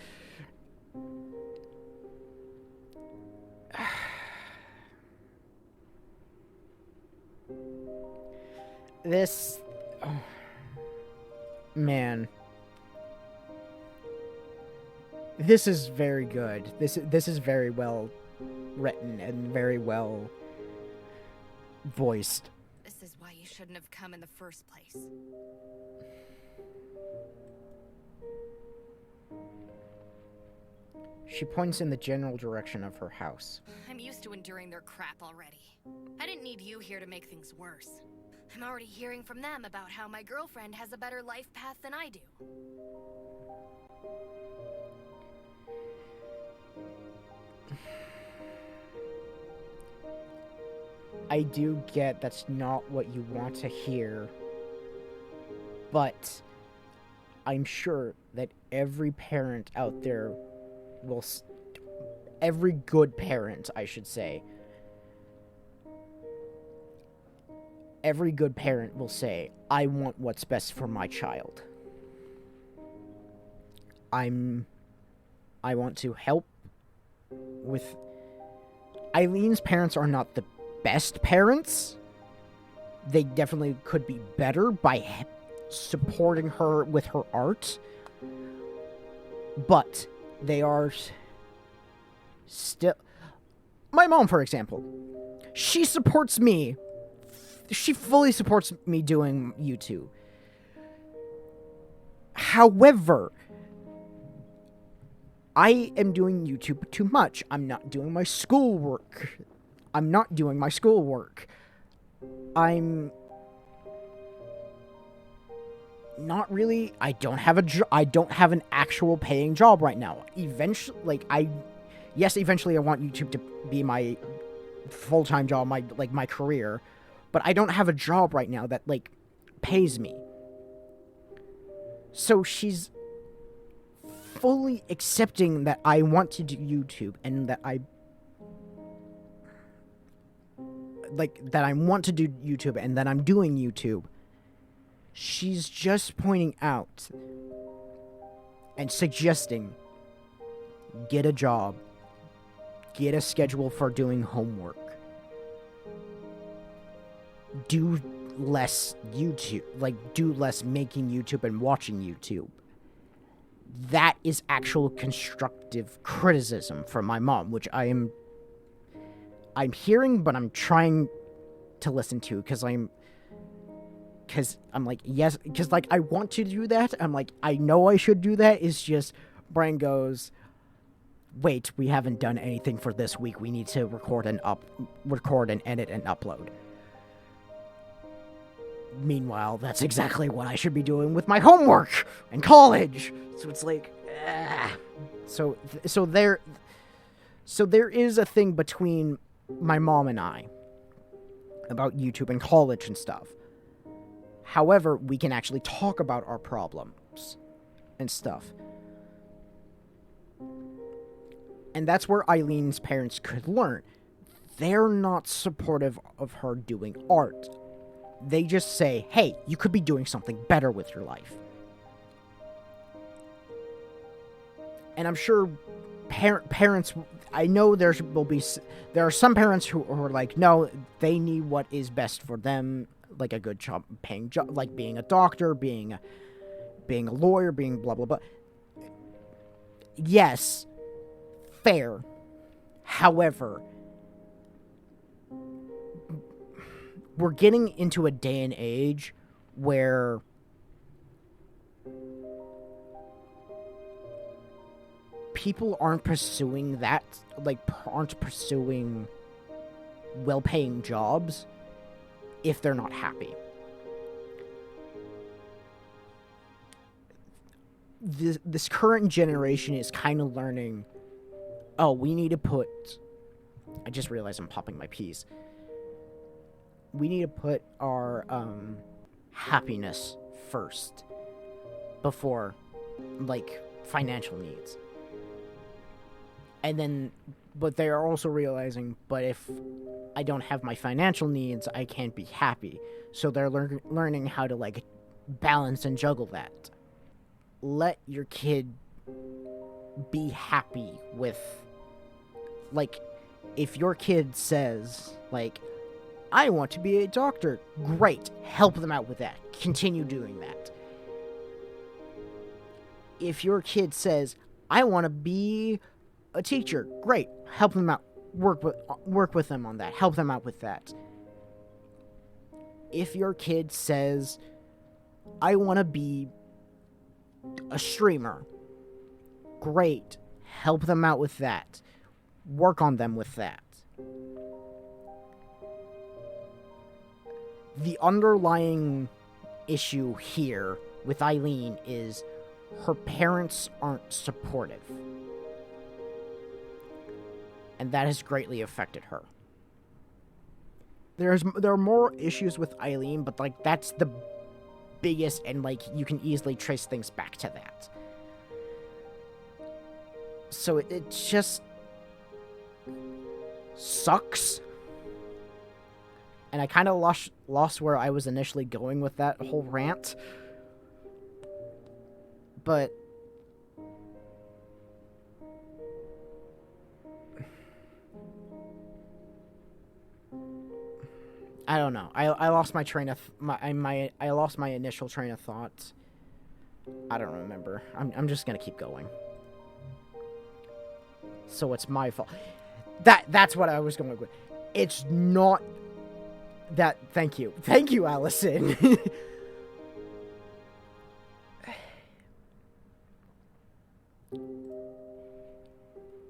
This... Oh, man. This is very good. This is very well written and very well voiced. This is why you shouldn't have come in the first place. She points in the general direction of her house. I'm used to enduring their crap already. I didn't need you here to make things worse. I'm already hearing from them about how my girlfriend has a better life path than I do. I do get that's not what you want to hear, but I'm sure that every parent out there will, every good parent, I should say, every good parent will say, I want what's best for my child. I want to help with... Eileen's parents are not the best parents. They definitely could be better by supporting her with her art. But they are still... My mom, for example, she supports me. She fully supports me doing YouTube. However, I am doing YouTube too much. I'm not doing my schoolwork. I'm not really... I don't have an actual paying job right now. Eventually, eventually I want YouTube to be my full-time job, my career. But I don't have a job right now that, pays me. So she's fully accepting that I want to do YouTube and that I want to do YouTube and that I'm doing YouTube. She's just pointing out and suggesting, get a job, get a schedule for doing homework, do less YouTube, do less making YouTube and watching YouTube. That is actual constructive criticism from my mom, which I'm hearing, but I'm trying to listen to, because I'm like, yes, because I want to do that. I'm like, I know I should do that. It's just, brain goes, wait, we haven't done anything for this week. We need to record and edit and upload. Meanwhile, that's exactly what I should be doing with my homework in college. So it's like, so there is a thing between my mom and I about YouTube and college and stuff. However, we can actually talk about our problems and stuff. And that's where Eileen's parents could learn. They're not supportive of her doing art. They just say, hey, you could be doing something better with your life. And I'm sure parents, I know there are some parents who are like, no, they need what is best for them, like a good job, paying job, like being a doctor, being a lawyer, being blah, blah, blah. Yes, fair. However, we're getting into a day and age where people aren't pursuing that, like, aren't pursuing well-paying jobs if they're not happy. This current generation is kind of learning, oh, we need to put... I just realized I'm popping my peas. We need to put our happiness first before, like, financial needs. And then, but they are also realizing, but if I don't have my financial needs, I can't be happy. So they're learning how to, like, balance and juggle that. Let your kid be happy with, like, if your kid says, like, I want to be a doctor, great, help them out with that. Continue doing that. If your kid says, I want to be a teacher, great, help them out. Work with them on that. Help them out with that. If your kid says, I want to be a streamer, great, help them out with that. Work on them with that. The underlying issue here with Eileen is her parents aren't supportive. And that has greatly affected her. There are more issues with Eileen, but, like, that's the biggest, and, like, you can easily trace things back to that. So it just sucks. And I kind of lost where I was initially going with that whole rant. But I don't know. I lost my train of I lost my initial train of thought. I don't remember. I'm just gonna keep going. So it's my fault. That's what I was going with. It's not that. Thank you, Allison.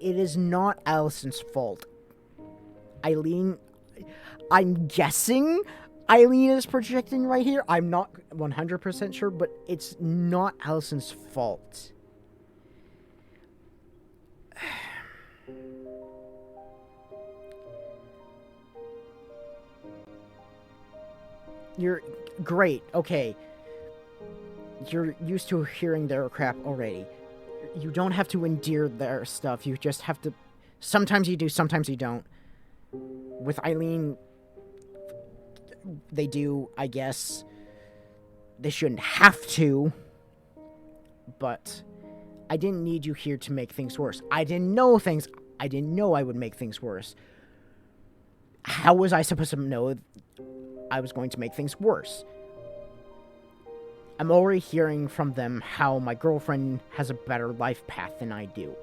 It is not Allison's fault. Eileen, I'm guessing Eileen is projecting right here. I'm not 100% sure, but it's not Allison's fault. You're great, okay. You're used to hearing their crap already. You don't have to endure their stuff. You just have to... Sometimes you do, sometimes you don't. With Eileen, they do, I guess. They shouldn't have to. But I didn't need you here to make things worse. I didn't know I would make things worse. How was I supposed to know I was going to make things worse? I'm already hearing from them how my girlfriend has a better life path than I do.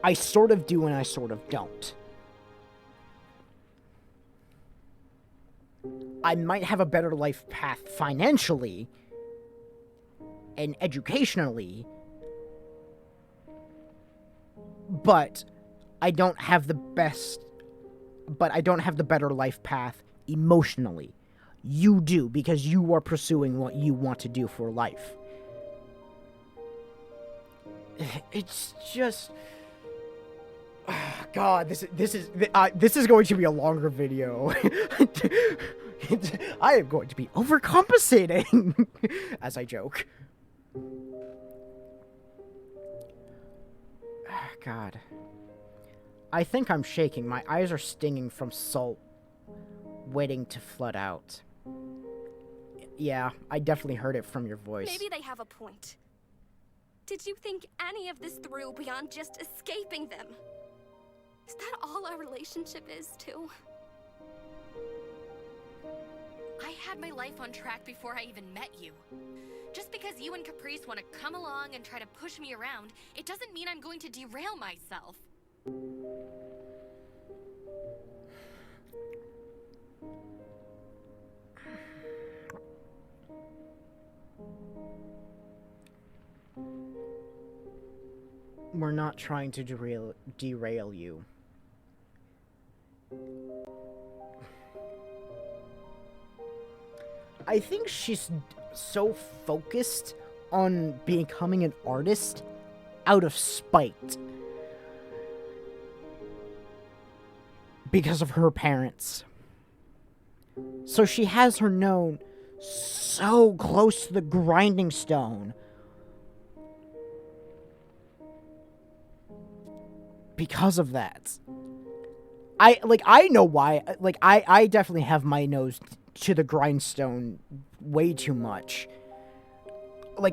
I sort of do and I sort of don't. I might have a better life path financially and educationally, but I don't have the better life path emotionally. You do, because you are pursuing what you want to do for life. It's just... God, this is going to be a longer video. I am going to be overcompensating as I joke. God. I think I'm shaking. My eyes are stinging from salt waiting to flood out. Yeah, I definitely heard it from your voice. Maybe they have a point. Did you think any of this through beyond just escaping them? Is that all our relationship is, too? I had my life on track before I even met you. Just because you and Caprice want to come along and try to push me around, it doesn't mean I'm going to derail myself. We're not trying to derail you. I think she's so focused on becoming an artist out of spite. Because of her parents. So she has her known so close to the grinding stone. Because of that. I know why. I definitely have my nose to the grindstone way too much.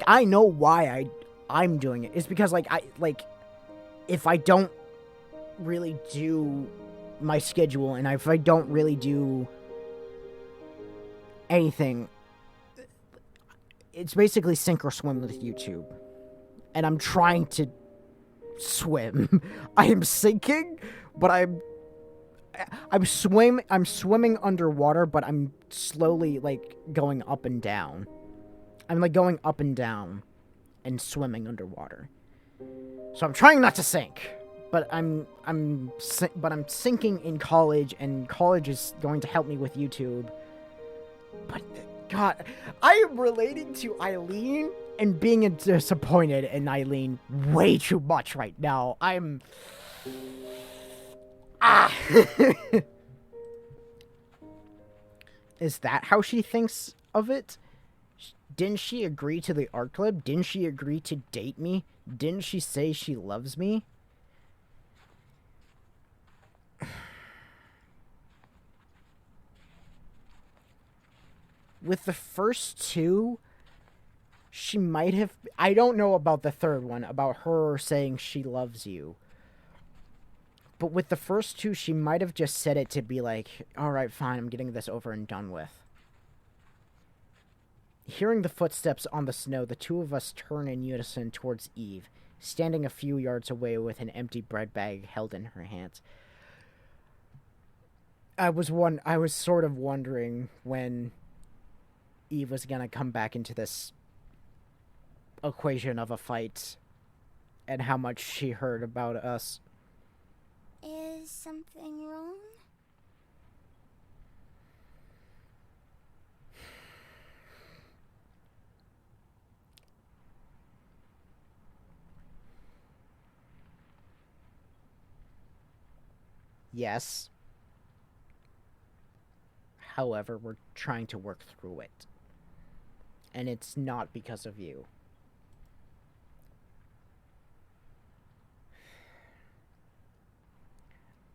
I know why I'm doing it. It's because, if I don't really do my schedule, and if I don't really do anything, it's basically sink or swim with YouTube. And I'm trying to swim. I am sinking, but I'm swimming underwater, but I'm slowly, going up and down. I'm, going up and down and swimming underwater. So I'm trying not to sink, but I'm sinking in college, and college is going to help me with YouTube. But, God, I am relating to Eileen and being disappointed in Eileen way too much right now. Is that how she thinks of it? Didn't she agree to the art club? Didn't she agree to date me? Didn't she say she loves me? With the first two, she might have... I don't know about the third one, about her saying she loves you. But with the first two, she might have just said it to be like, alright, fine, I'm getting this over and done with. Hearing the footsteps on the snow, the two of us turn in unison towards Eve, standing a few yards away with an empty bread bag held in her hands. I was sort of wondering when Eve was gonna come back into this equation of a fight, and how much she heard about us. Is something wrong? Yes. However, we're trying to work through it. And it's not because of you.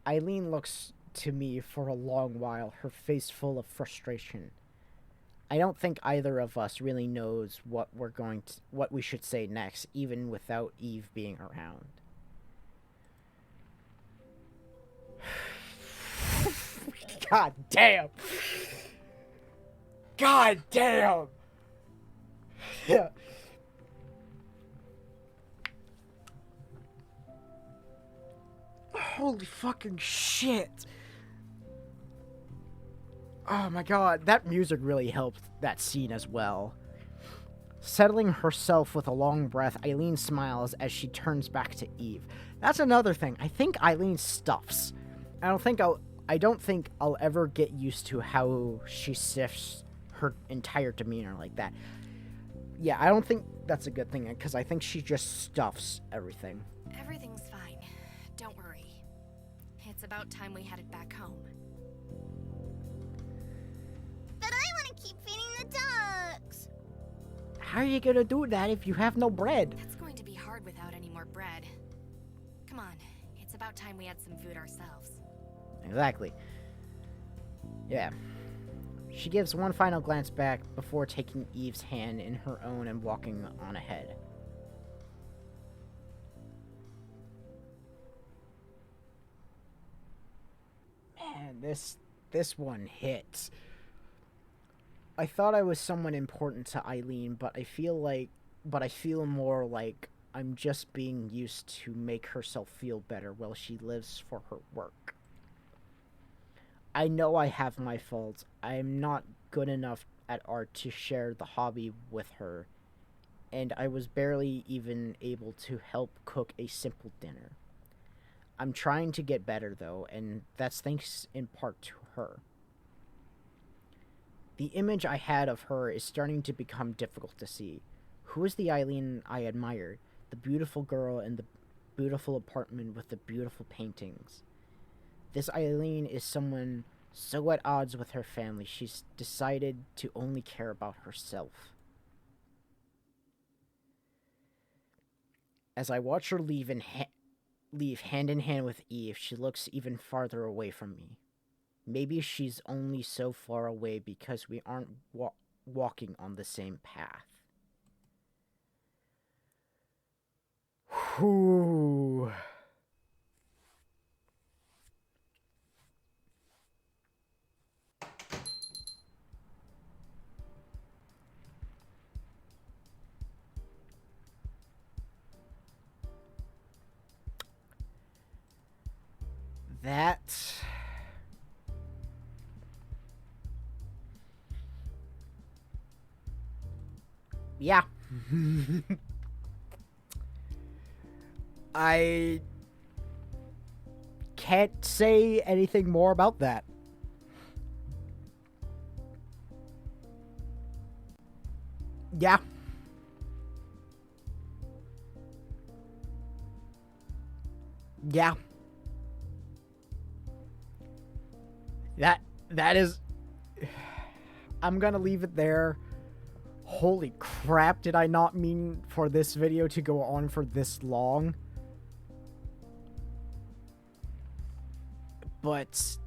Eileen looks to me for a long while, her face full of frustration. I don't think either of us really knows what we should say next, even without Eve being around. God damn! God damn! Yeah. Holy fucking shit! Oh my god, that music really helped that scene as well. Settling herself with a long breath, Eileen smiles as she turns back to Eve. That's another thing. I think Eileen stuffs. I don't think I'll ever get used to how she shifts her entire demeanor like that. Yeah, I don't think that's a good thing, because I think she just stuffs everything. Everything's fine. Don't worry. It's about time we headed back home. But I want to keep feeding the ducks. How are you gonna do that if you have no bread? That's going to be hard without any more bread. Come on, it's about time we had some food ourselves. Exactly. Yeah. She gives one final glance back before taking Eve's hand in her own and walking on ahead. Man, this one hits. I thought I was someone important to Eileen, but I feel more like I'm just being used to make herself feel better while she lives for her work. I know I have my faults. I am not good enough at art to share the hobby with her, and I was barely even able to help cook a simple dinner. I'm trying to get better, though, and that's thanks in part to her. The image I had of her is starting to become difficult to see. Who is the Eileen I admired? The beautiful girl in the beautiful apartment with the beautiful paintings. This Eileen is someone so at odds with her family, she's decided to only care about herself. As I watch her leave hand in hand with Eve, she looks even farther away from me. Maybe she's only so far away because we aren't walking on the same path. Whew. That... Yeah. I can't say anything more about that. Yeah. Yeah. That is... I'm gonna leave it there. Holy crap, did I not mean for this video to go on for this long? But...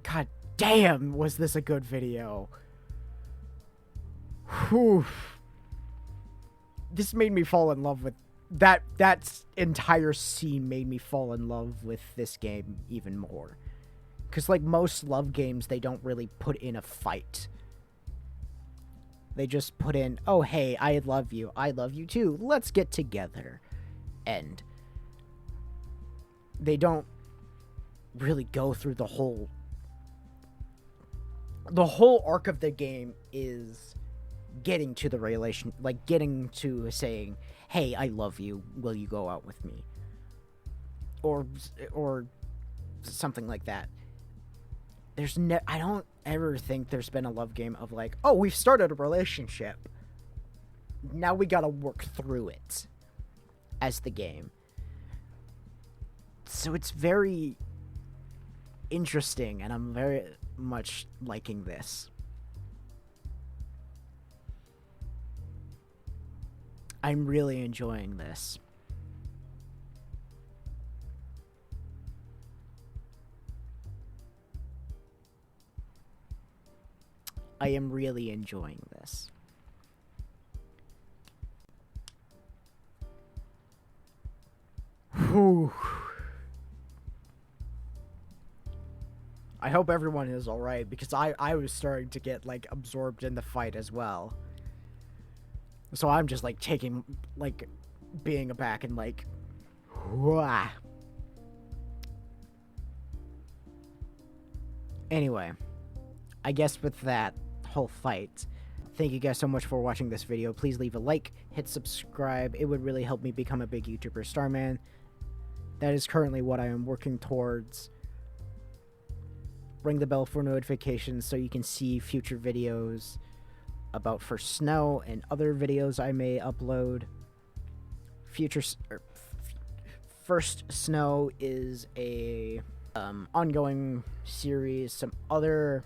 God damn, was this a good video. Whew. This made me fall in love with... That entire scene made me fall in love with this game even more. Because, like, most love games, they don't really put in a fight. They just put in, oh, hey, I love you too, let's get together. And they don't really go through the whole arc of the game is getting to the relation, like, getting to saying, hey, I love you, will you go out with me? Or something like that. I don't ever think there's been a love game of like, oh, we've started a relationship. Now we gotta work through it as the game. So it's very interesting, and I'm very much liking this. I'm really enjoying this. I am really enjoying this. Whew. I hope everyone is alright, because I was starting to get, like, absorbed in the fight as well. So I'm just, like, taking, like, being aback and, like, wah. Anyway, I guess with that whole fight, thank you guys so much for watching this video. Please leave a like, hit subscribe. It would really help me become a big YouTuber Starman. That is currently what I am working towards. Ring the bell for notifications so you can see future videos about First Snow and other videos I may upload. First Snow is a ongoing series. Some other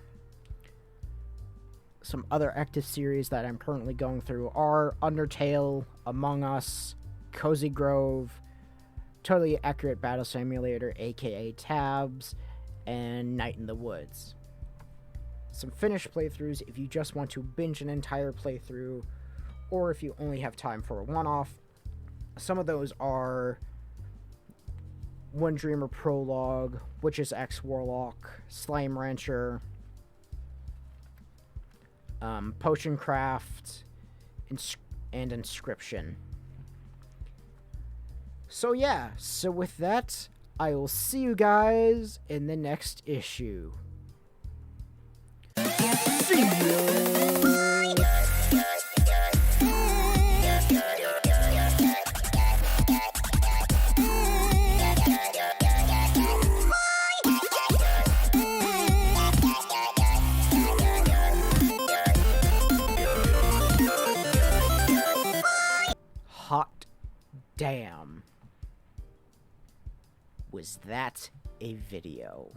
active series that I'm currently going through are Undertale, Among Us, Cozy Grove, Totally Accurate Battle Simulator, aka Tabs, and Night in the Woods. Some finished playthroughs if you just want to binge an entire playthrough, or if you only have time for a one-off. Some of those are One Dreamer Prologue, Witch's X Warlock, Slime Rancher, Potion Craft, and Inscription. So yeah, so with that, I will see you guys in the next issue. See ya! Hot damn. Was that a video?